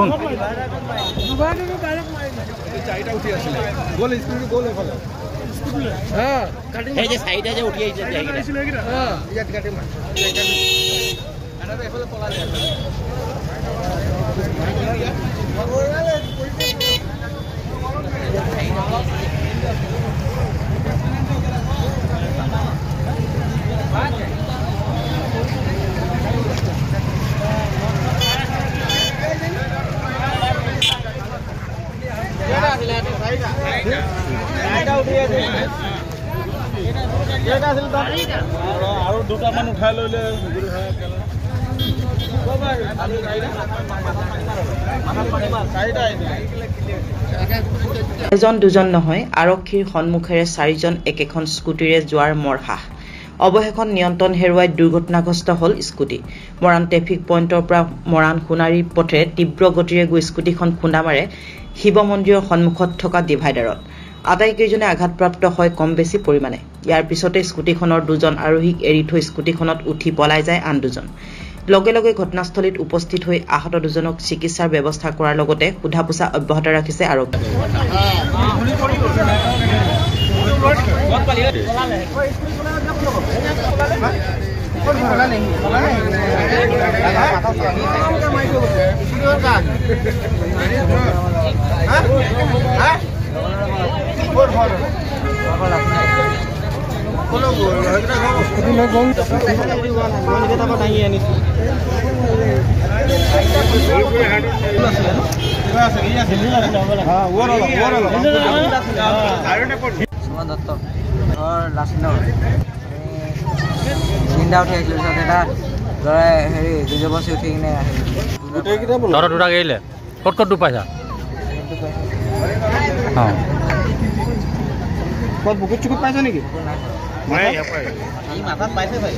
কোন চাৰিটা উঠি আছিলে গ'ল স্কুটি গ'ল এফালে এই যে চাৰিটা যে উঠি আহিছে ইয়াত কাটি মাৰ এফালে পলালে আৰু দুটামান উঠাই লৈ এজন দুজন নহয় আৰক্ষীৰ সন্মুখেৰে 4জন একেখন স্কুটিৰে যোৱাৰ মৰহাস অৱশেষত নিয়ন্ত্ৰণ হেৰুৱাই দুৰ্ঘটনাগ্ৰস্ত হ'ল স্কুটি মৰাণ ট্ৰেফিক পইণ্টৰ পৰা মৰাণ সোণাৰী পথেৰে তীব্ৰ গতিৰে গৈ স্কুটিখন খুন্দা মাৰে শিৱ মন্দিৰৰ সন্মুখত থকা ডিভাইডাৰত আটাইকেইজনে আঘাতপ্ৰাপ্ত হয় কম বেছি পৰিমাণে ইয়াৰ পিছতে স্কুটিখনৰ দুজন আৰোহীক এৰি থৈ স্কুটিখনত উঠি পলাই যায় আন দুজন লগে লগে ঘটনাস্থলীত উপস্থিত হৈ আহত দুজনক চিকিৎসাৰ ব্যৱস্থা কৰাৰ লগতে সোধা-পোছা অব্যাহত ৰাখিছে আৰক্ষীয়ে চিন্তা উঠি আহিছিলোঁ পিছত এটা ল'ৰাই হেৰি দুজৰ বছি উঠি কিনে তহঁতৰ দুটা গেৰিলে ক'ত ক'ত দুখ পাইছা ক'ত বুকুত চুকুত পাইছে নেকি মাথাত পাইছে ভাই